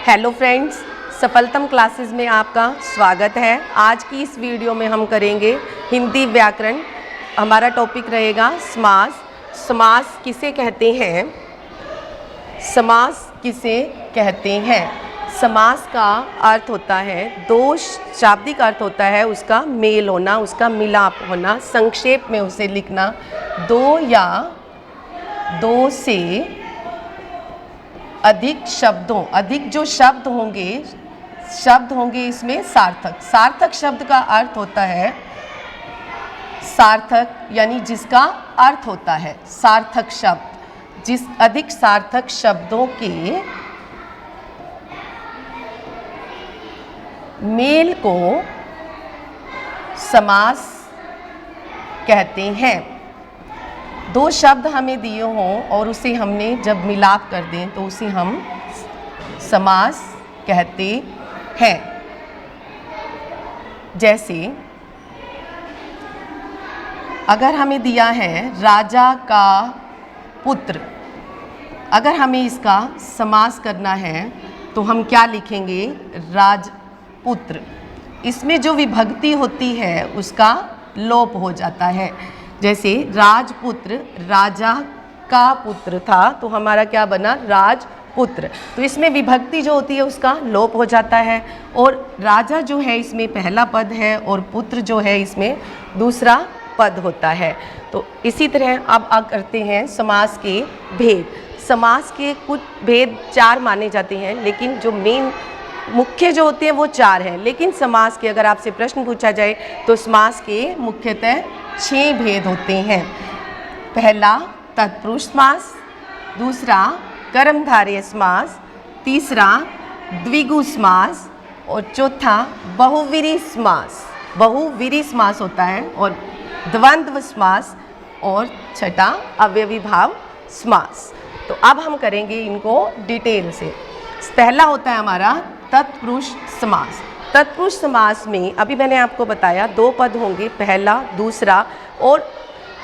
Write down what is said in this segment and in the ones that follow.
Hello friends, सफलतम classes में आपका स्वागत है। आज की इस वीडियो में हम करेंगे हिंदी व्याकरण। हमारा टॉपिक रहेगा समास। समास किसे कहते हैं? समास किसे कहते हैं? समास का अर्थ होता है, दो शाब्दिक अर्थ होता है उसका मेल होना, उसका मिलाप होना, संक्षेप में उसे लिखना। दो या दो से अधिक शब्दों, अधिक जो शब्द होंगे इसमें सार्थक। सार्थक शब्द का अर्थ होता है सार्थक, यानी जिसका अर्थ होता है सार्थक शब्द। जिस अधिक सार्थक शब्दों के मेल को समास कहते हैं। दो शब्द हमें दिए हों और उसे हमने जब मिलाप कर दें तो उसे हम समास कहते हैं। जैसे अगर हमें दिया है राजा का पुत्र, अगर हमें इसका समास करना है तो हम क्या लिखेंगे? राजपुत्र। इसमें जो विभक्ति होती है उसका लोप हो जाता है। जैसे राजपुत्र, राजा का पुत्र था तो हमारा क्या बना? राजपुत्र। तो इसमें विभक्ति जो होती है उसका लोप हो जाता है। और राजा जो है इसमें पहला पद है और पुत्र जो है इसमें दूसरा पद होता है। तो इसी तरह अब करते हैं समास के भेद। समास के कुछ भेद चार माने जाते हैं, लेकिन जो मेन मुख्य जो होते हैं वो चार हैं। लेकिन समास के अगर आपसे प्रश्न पूछा जाए तो समास के मुख्यतः 6 भेद होते हैं। पहला तत्पुरुष समास, दूसरा कर्मधारय समास, तीसरा द्विगु समास और चौथा बहुव्रीहि समास। बहुव्रीहि समास होता है और द्वंद्व समास और छठा अव्ययीभाव समास। तो अब हम करेंगे इनको डिटेल से। पहला होता है हमारा तत्पुरुष समास। तत्पुरुष समास में अभी मैंने आपको बताया दो पद होंगे, पहला दूसरा। और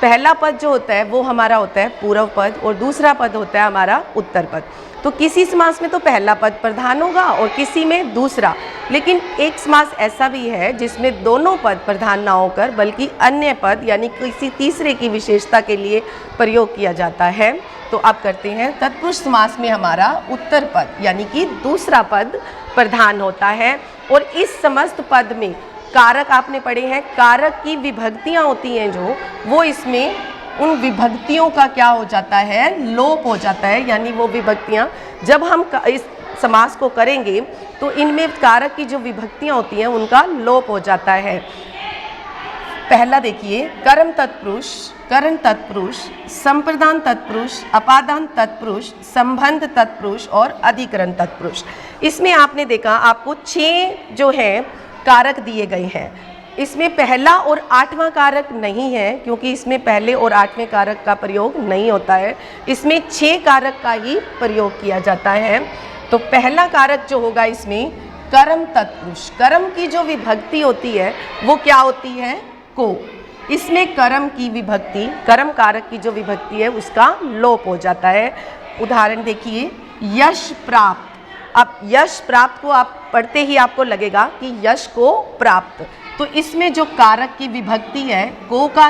पहला पद जो होता है वो हमारा होता है पूर्व पद और दूसरा पद होता है हमारा उत्तर पद। तो किसी समास में तो पहला पद प्रधान होगा और किसी में दूसरा। लेकिन एक समास ऐसा भी है जिसमें दोनों पद प्रधान ना होकर बल्कि अन्य पद यानी किसी तीसरे की विशेषता के लिए प्रयोग किया जाता है। तो अब करते हैं तत्पुरुष समास में हमारा उत्तर पद यानी कि दूसरा पद प्रधान होता है। और इस समस्त पद में कारक आपने पढ़े हैं, कारक की विभक्तियां होती हैं जो, वो इसमें उन विभक्तियों का क्या हो जाता है? लोप हो जाता है। यानी वो विभक्तियां जब हम इस समास को करेंगे तो इनमें कारक की जो विभक्तियां होती हैं उनका लोप हो जाता है। पहला देखिए, कर्म तत्पुरुष, करण तत्पुरुष, संप्रदान तत्पुरुष, अपादान तत्पुरुष, संबंध तत्पुरुष और अधिकरण तत्पुरुष। इसमें आपने देखा आपको 6 जो है कारक दिए गए हैं। इसमें पहला और 8वां कारक नहीं है क्योंकि इसमें पहले और 8वें कारक का प्रयोग नहीं होता है। इसमें 6 कारक का ही प्रयोग किया जाता है। तो पहला कारक जो होगा इसमें कर्म तत्पुरुष। कर्म की जो विभक्ति होती है वो क्या होती है? को। इसमें कर्म की विभक्ति, कर्म कारक की जो विभक्ति है उसका लोप हो जाता है। उदाहरण देखिए, यश प्राप्त। अब यश प्राप्त को आप पढ़ते ही आपको लगेगा कि यश को प्राप्त। तो इसमें जो कारक की विभक्ति है को का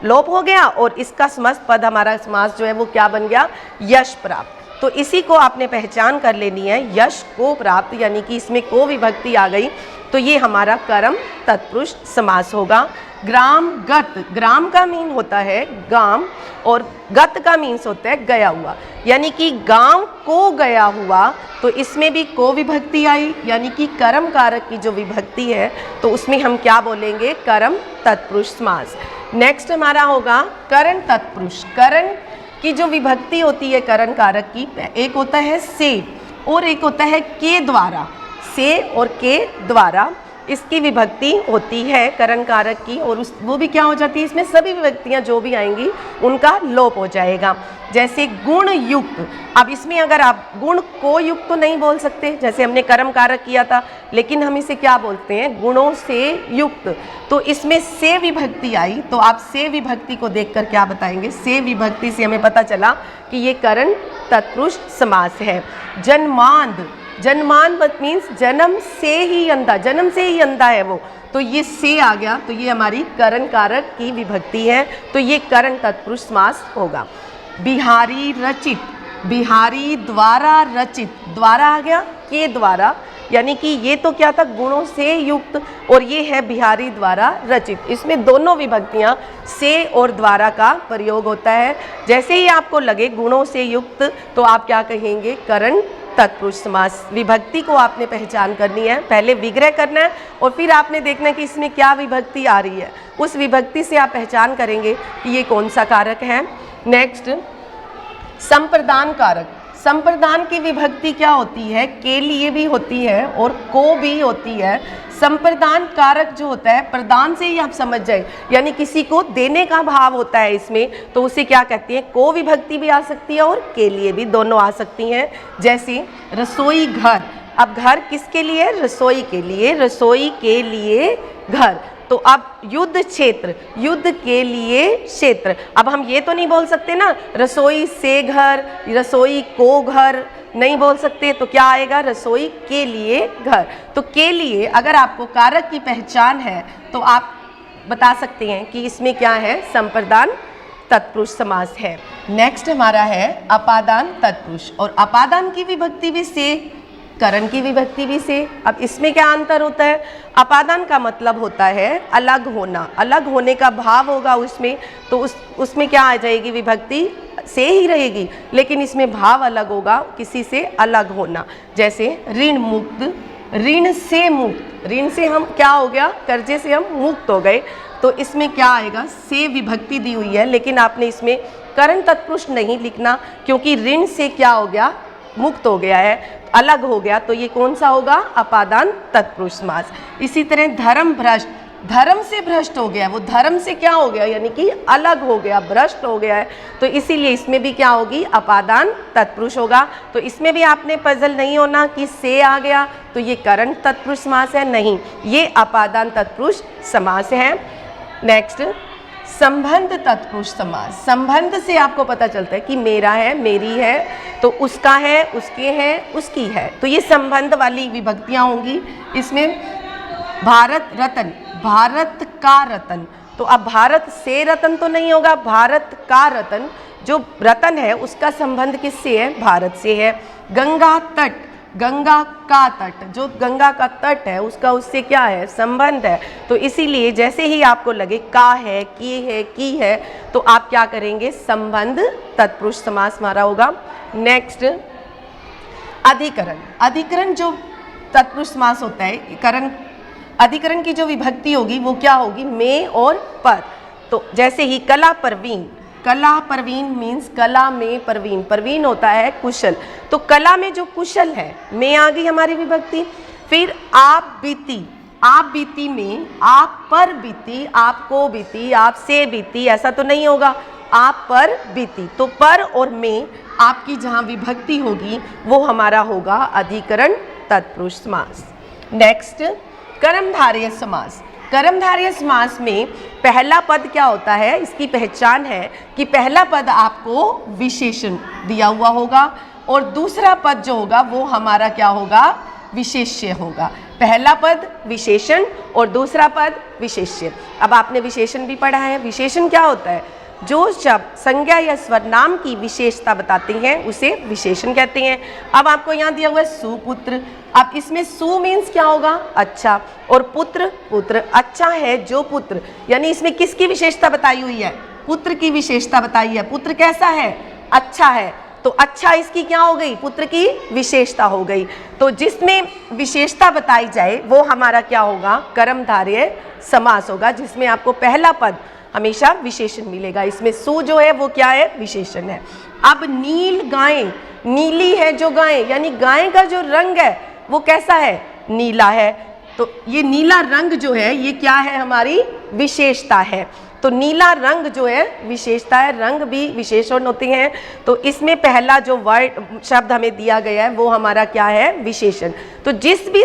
लोप हो गया और इसका समस्त पद हमारा समास जो है वो क्या बन गया? यश प्राप्त। तो इसी को आपने पहचान कर लेनी है, यश को प्राप्त, यानी कि इसमें को विभक्ति आ गई तो ये हमारा कर्म तत्पुरुष समास होगा। ग्राम गत, ग्राम का मीन होता है गांव और गत का मीन्स होता है गया हुआ, यानी कि गांव को गया हुआ। तो इसमें भी को विभक्ति आई यानी कि कर्म कारक की जो विभक्ति है तो उसमें हम क्या बोलेंगे? कर्म तत्पुरुष समास। नेक्स्ट हमारा होगा करण तत्पुरुष। करण की जो विभक्ति होती है करण कारक की, एक होता है से और एक होता है के द्वारा। से और के द्वारा इसकी विभक्ति होती है करण कारक की और वो भी क्या हो जाती है? इसमें सभी विभक्तियां जो भी आएंगी उनका लोप हो जाएगा। जैसे गुण युक्त। अब इसमें अगर आप गुण को युक्त तो नहीं बोल सकते, जैसे हमने कर्म कारक किया था, लेकिन हम इसे क्या बोलते हैं? गुणों से युक्त। तो इसमें से विभक्ति आई तो आप से विभक्ति को देखकर क्या बताएंगे? से विभक्ति से हमें पता चला कि ये करण तत्पुरुष समास है। जन्मांध, जन्मांध मीन्स जन्म से ही अंधा, जन्म से ही अंधा है वो, तो ये से आ गया, तो ये हमारी करण कारक की विभक्ति है, तो ये करण तत्पुरुष समास होगा। बिहारी रचित, बिहारी द्वारा रचित, द्वारा आ गया के द्वारा, यानी कि ये तो क्या था, गुणों से युक्त, और ये है बिहारी द्वारा रचित। इसमें दोनों विभक्तियां से और द्वारा का प्रयोग होता है। जैसे ही आपको लगे गुणों से युक्त तो आप क्या कहेंगे, करण तत्पुरुष समास। विभक्ति को आपने पहचान करनी है, पहले विग्रह करना है और फिर आपने देखना है कि इसमें क्या विभक्ति आ रही है, उस विभक्ति से आप पहचान करेंगे कि ये कौन सा कारक है। नेक्स्ट, संप्रदान कारक। संप्रदान की विभक्ति क्या होती है, के लिए भी होती है और को भी होती है। संप्रदान कारक जो होता है, प्रदान से ही आप समझ जाए, यानी किसी को देने का भाव होता है इसमें, तो उसे क्या कहते हैं, को विभक्ति भी आ सकती है और के लिए भी, दोनों आ सकती हैं। जैसे रसोई घर, अब घर किसके लिए, रसोई के लिए, रसोई के लिए घर। तो अब युद्ध क्षेत्र, युद्ध के लिए क्षेत्र। अब हम ये तो नहीं बोल सकते ना रसोई से घर, रसोई को घर, नहीं बोल सकते, तो क्या आएगा, रसोई के लिए घर। तो के लिए अगर आपको कारक की पहचान है तो आप बता सकते हैं कि इसमें क्या है, संप्रदान तत्पुरुष समास है। नेक्स्ट हमारा है अपादान तत्पुरुष, और अपादान की विभक्ति भी से, करण की विभक्ति भी से। अब इसमें क्या अंतर होता है, अपादान का मतलब होता है अलग होना, अलग होने का भाव होगा उसमें, तो उसमें क्या आ जाएगी, विभक्ति से ही रहेगी, लेकिन इसमें भाव अलग होगा, किसी से अलग होना। जैसे ऋण मुक्त, ऋण से मुक्त, ऋण से हम क्या हो गया, कर्जे से हम मुक्त हो गए, तो इसमें क्या आएगा, से विभक्ति दी हुई है, लेकिन आपने इसमें करण तत्पुरुष नहीं लिखना, क्योंकि ऋण से क्या हो गया, मुक्त हो गया है, अलग हो गया, तो ये कौन सा होगा, अपादान तत्पुरुष समास। इसी तरह धर्म भ्रष्ट, धर्म से भ्रष्ट हो गया, वो धर्म से क्या हो गया, यानी कि अलग हो गया, भ्रष्ट हो गया है, तो इसीलिए इसमें भी क्या होगी, अपादान तत्पुरुष होगा। तो इसमें भी आपने पजल नहीं होना कि से आ गया तो ये करण तत्पुरुष समास है, नहीं, ये अपादान तत्पुरुष समास है। नेक्स्ट, संबंध तत्पुरुष समास। संबंध से आपको पता चलता है कि मेरा है, मेरी है, तो उसका है, उसके है, उसकी है, तो ये संबंध वाली विभक्तियां होंगी। इसमें भारत रतन, भारत का रतन, तो अब भारत से रतन तो नहीं होगा, भारत का रतन, जो रतन है उसका संबंध किससे है, भारत से है। गंगा तट, गंगा का तट, जो गंगा का तट है उसका उससे क्या है, संबंध है, तो इसीलिए जैसे ही आपको लगे का है, की है, तो आप क्या करेंगे, संबंध तत्पुरुष समास हमारा होगा। नेक्स्ट, अधिकरण। अधिकरण जो तत्पुरुष समास होता है, करण अधिकरण की जो विभक्ति होगी वो क्या होगी, में और पर। तो जैसे ही कला प्रवीण, कला प्रवीण मीन्स कला में प्रवीण, प्रवीण होता है कुशल, तो कला में जो कुशल है, में आ गई हमारी विभक्ति। फिर आप बीती, आप बीती में आप पर बीती, आपको बीती, आपसे बीती, ऐसा तो नहीं होगा, आप पर बीती, तो पर और में आपकी जहाँ विभक्ति होगी वो हमारा होगा अधिकरण तत्पुरुष समास। नेक्स्ट, कर्मधारय समास। कर्मधारय समास में पहला पद क्या होता है, इसकी पहचान है कि पहला पद आपको विशेषण दिया हुआ होगा और दूसरा पद जो होगा वो हमारा क्या होगा, विशेष्य होगा। पहला पद विशेषण और दूसरा पद विशेष्य। अब आपने विशेषण भी पढ़ा है, विशेषण क्या होता है, जो शब्द संज्ञा या स्वरनाम की विशेषता बताते हैं उसे विशेषण कहते हैं। अब आपको यहाँ दिया हुआ है सुपुत्र, अब इसमें सु मीन्स क्या होगा, अच्छा, और पुत्र, पुत्र अच्छा है जो पुत्र, यानी इसमें किसकी विशेषता बताई हुई है, पुत्र की विशेषता बताई है। पुत्र कैसा है, अच्छा है, तो अच्छा इसकी क्या हो गई, पुत्र की विशेषता हो गई। तो जिसमें विशेषता बताई जाए वो हमारा क्या होगा, कर्मधारय समास होगा, जिसमें आपको पहला पद हमेशा विशेषण मिलेगा। इसमें सु जो है वो क्या है, विशेषण है। अब नील गाय, नीली है जो गाय, यानी गाय का जो रंग है वो कैसा है, नीला है, तो ये नीला रंग जो है ये क्या है, हमारी विशेषता है। तो नीला रंग जो है विशेषता है, रंग भी विशेषण होते हैं, तो इसमें पहला जो वर्ड शब्द हमें दिया गया है वो हमारा क्या है, विशेषण। तो जिस भी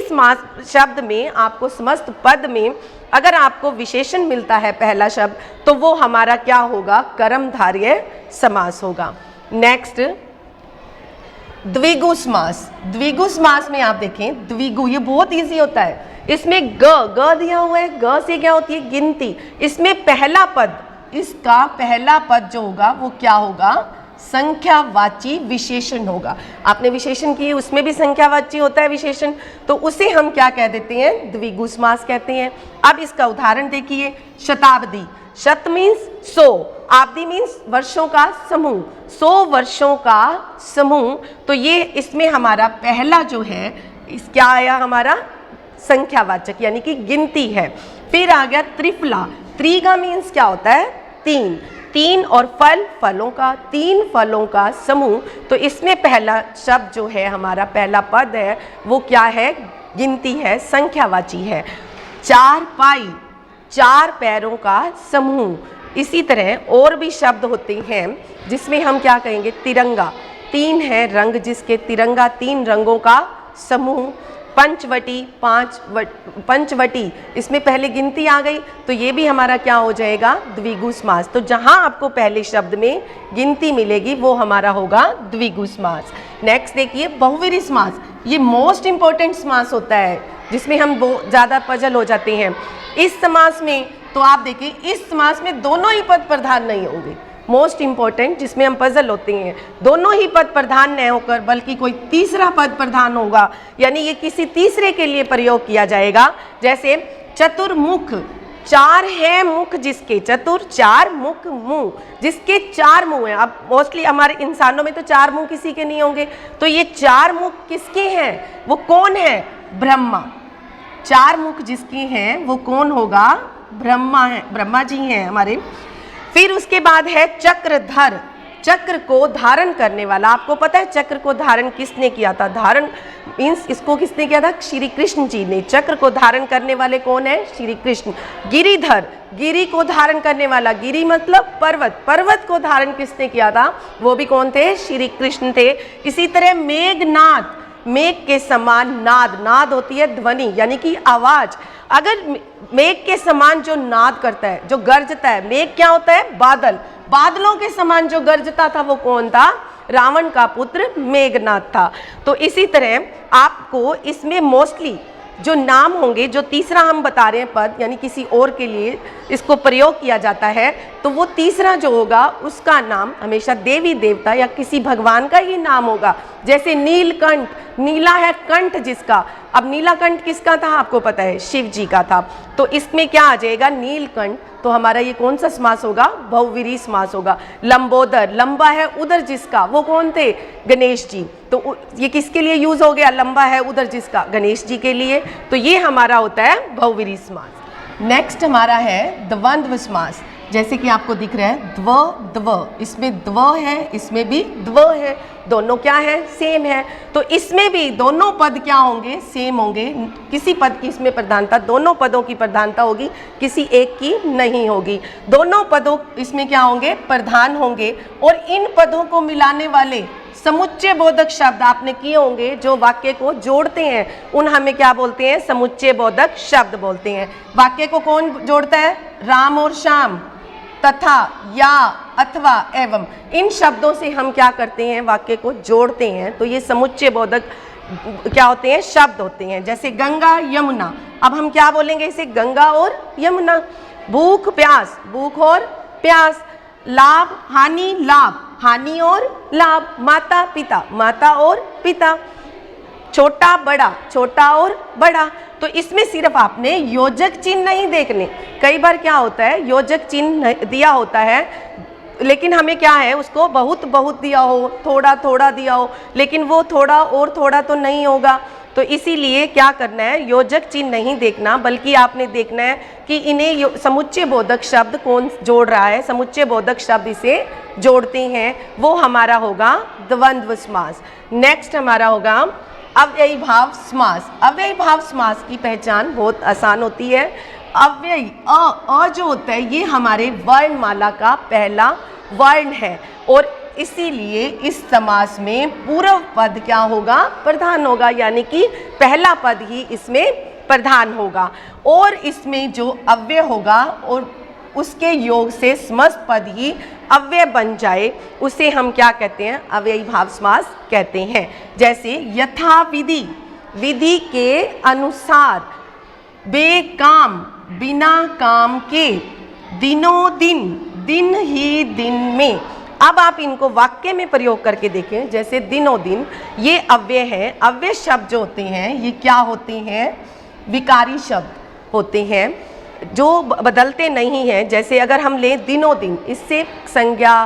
शब्द में आपको समस्त पद में अगर आपको विशेषण मिलता है पहला शब्द, तो वो हमारा क्या होगा, कर्मधारय समास होगा। नेक्स्ट, द्विगु समास। द्विगु समास में आप देखें, द्विगु ये बहुत इजी होता है। इसमें ग ग दिया हुआ है, ग से क्या होती है? गिनती। इसमें पहला पद, इसका पहला पद जो होगा वो क्या होगा? संख्यावाची विशेषण होगा। आपने विशेषण किए, उसमें भी संख्यावाची होता है विशेषण, तो उसे हम क्या कह देते हैं? द्विगु समास कहते हैं। अब इसका उदाहरण देखिए, शताब्दी। शत मीन्स 100, आब्दी मीन्स वर्षों का समूह, 100 वर्षों का समूह। तो ये इसमें हमारा पहला जो है इस क्या आया? हमारा संख्यावाचक यानी कि गिनती है। फिर आ गया त्रिफला। त्रिगा मीन्स क्या होता है? 3, 3 और फल, फलों का, 3 फलों का समूह। तो इसमें पहला शब्द जो है हमारा, पहला पद है वो क्या है? गिनती है, संख्यावाची है। चार पाई, 4 पैरों का समूह। इसी तरह और भी शब्द होते हैं जिसमें हम क्या कहेंगे? तिरंगा, 3 है रंग जिसके, तिरंगा 3 रंगों का समूह। पंचवटी, पंचवटी, इसमें पहले गिनती आ गई, तो ये भी हमारा क्या हो जाएगा? द्विगु समास। तो जहां आपको पहले शब्द में गिनती मिलेगी वो हमारा होगा द्विगु समास। नेक्स्ट देखिए, बहुवीरी समास। ये मोस्ट इंपॉर्टेंट समास होता है जिसमें हम बहुत ज़्यादा पजल हो जाते हैं। इस समास में तो आप देखिए, इस समास में दोनों ही पद प्रधान नहीं होंगे। मोस्ट इंपॉर्टेंट जिसमें हम पजल होते हैं, दोनों ही पद प्रधान नहीं होकर बल्कि कोई तीसरा पद प्रधान होगा, यानी ये किसी तीसरे के लिए प्रयोग किया जाएगा। जैसे चतुर्मुख, 4 है मुख जिसके, चतुर 4 मुख मुंह, जिसके 4 मुंह हैं। अब मोस्टली हमारे इंसानों में तो 4 मुंह किसी के नहीं होंगे, तो ये 4 मुख किसके हैं? वो कौन है? ब्रह्मा। 4 मुख जिसके हैं वो कौन होगा? ब्रह्मा है, ब्रह्मा जी हैं हमारे। फिर उसके बाद है चक्रधर, चक्र को धारण करने वाला। आपको पता है चक्र को धारण किसने किया था? धारण मीन्स इसको किसने किया था? श्री कृष्ण जी ने। चक्र को धारण करने वाले कौन है? श्री कृष्ण। गिरिधर, गिरी को धारण करने वाला, गिरी मतलब पर्वत, पर्वत को धारण किसने किया था? वो भी कौन थे? श्री कृष्ण थे। इसी तरह मेघनाद, मेघ के समान नाद, नाद होती है ध्वनि यानी कि आवाज। अगर मेघ के समान जो नाद करता है, जो गरजता है, मेघ क्या होता है? बादल, बादलों के समान जो गरजता था वो कौन था? रावण का पुत्र मेघनाद था। तो इसी तरह आपको इसमें मोस्टली जो नाम होंगे, जो तीसरा हम बता रहे हैं पद यानी किसी और के लिए इसको प्रयोग किया जाता है, तो वो तीसरा जो होगा उसका नाम हमेशा देवी देवता या किसी भगवान का ही नाम होगा। जैसे नीलकंठ, नीला है कंठ जिसका, अब नीलाकंठ किसका था? आपको पता है शिव जी का था। तो इसमें क्या आ जाएगा? नीलकंठ। तो हमारा ये कौन सा समास होगा? बहुवीरी समास होगा। लंबोदर, लंबा है उदर जिसका, वो कौन थे? गणेश जी। तो ये किसके लिए यूज हो गया? लंबा है उदर जिसका, गणेश जी के लिए। तो ये हमारा होता है बहुवीरी समास। नेक्स्ट हमारा है द्वंद्व समास। जैसे कि आपको दिख रहा है द्व द्व, इसमें द्व है, इसमें भी द्व है, दोनों क्या है? सेम है। तो इसमें भी दोनों पद क्या होंगे? सेम होंगे। किसी पद की इसमें प्रधानता, दोनों पदों की प्रधानता होगी, किसी एक की नहीं होगी। दोनों पदों इसमें क्या होंगे? प्रधान होंगे। और इन पदों को मिलाने वाले समुच्चय बोधक शब्द आपने किए होंगे जो वाक्य को जोड़ते हैं, उन हमें क्या बोलते हैं? समुच्चय बोधक शब्द बोलते हैं। वाक्य को कौन जोड़ता है? राम और श्याम, तथा, या, अथवा, एवं, इन शब्दों से हम क्या करते हैं? वाक्य को जोड़ते हैं। तो ये समुच्चय बोधक क्या होते हैं? शब्द होते हैं। जैसे गंगा यमुना, अब हम क्या बोलेंगे इसे? गंगा और यमुना। भूख प्यास, भूख और प्यास। लाभ हानि, लाभ हानि और लाभ। माता पिता, माता और पिता। छोटा बड़ा, छोटा और बड़ा। तो इसमें सिर्फ आपने योजक चिन्ह नहीं देखने। कई बार क्या होता है? योजक चिन्ह दिया होता है लेकिन हमें क्या है? उसको बहुत बहुत दिया हो, थोड़ा थोड़ा दिया हो, लेकिन वो थोड़ा और थोड़ा तो नहीं होगा। तो इसीलिए क्या करना है? योजक चिन्ह नहीं देखना, बल्कि आपने देखना है कि इन्हें समुच्चय बोधक शब्द कौन जोड़ रहा है, समुच्चय बोधक शब्द इसे जोड़ते हैं, वो हमारा होगा द्वंद्व समास। नेक्स्ट हमारा होगा अव्ययी भाव समास। अव्ययी भाव समास की पहचान बहुत आसान होती है। अव्ययी अ जो होता है ये हमारे वर्णमाला का पहला वर्ण है और इसीलिए इस समास में पूर्व पद क्या होगा? प्रधान होगा, यानी कि पहला पद ही इसमें प्रधान होगा। और इसमें जो अव्यय होगा और उसके योग से समस्त पद ही अव्यय बन जाए, उसे हम क्या कहते हैं? अव्ययी भाव समास कहते हैं। जैसे यथा विधि, विधि के अनुसार, बेकाम, बिना काम के, दिनों दिन, दिन ही दिन में। अब आप इनको वाक्य में प्रयोग करके देखें। जैसे दिनों दिन, ये अव्यय है। अव्यय शब्द जो होते हैं ये क्या होते हैं? विकारी शब्द होते हैं जो बदलते नहीं हैं। जैसे अगर हम लें दिनों दिन, इससे संज्ञा,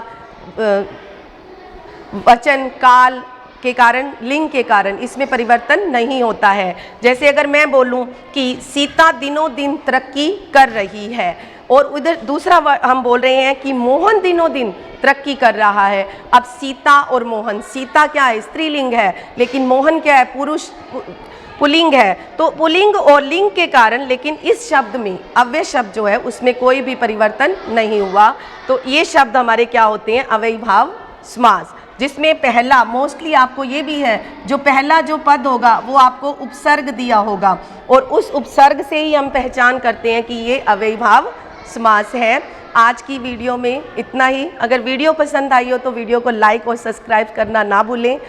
वचन, काल के कारण, लिंग के कारण इसमें परिवर्तन नहीं होता है। जैसे अगर मैं बोलूं कि सीता दिनों दिन तरक्की कर रही है, और उधर दूसरा हम बोल रहे हैं कि मोहन दिनों दिन तरक्की कर रहा है। अब सीता और मोहन, सीता क्या है? स्त्रीलिंग है, लेकिन मोहन क्या है? पुरुष, पुल्लिंग है। तो पुल्लिंग और लिंग के कारण, लेकिन इस शब्द में अव्यय शब्द जो है उसमें कोई भी परिवर्तन नहीं हुआ। तो ये शब्द हमारे क्या होते हैं? अव्ययी भाव समास, जिसमें पहला, मोस्टली आपको ये भी है, जो पहला जो पद होगा वो आपको उपसर्ग दिया होगा, और उस उपसर्ग से ही हम पहचान करते हैं कि ये अव्ययी भाव समास है। आज की वीडियो में इतना ही। अगर वीडियो पसंद आई हो तो वीडियो को लाइक और सब्सक्राइब करना ना भूलें।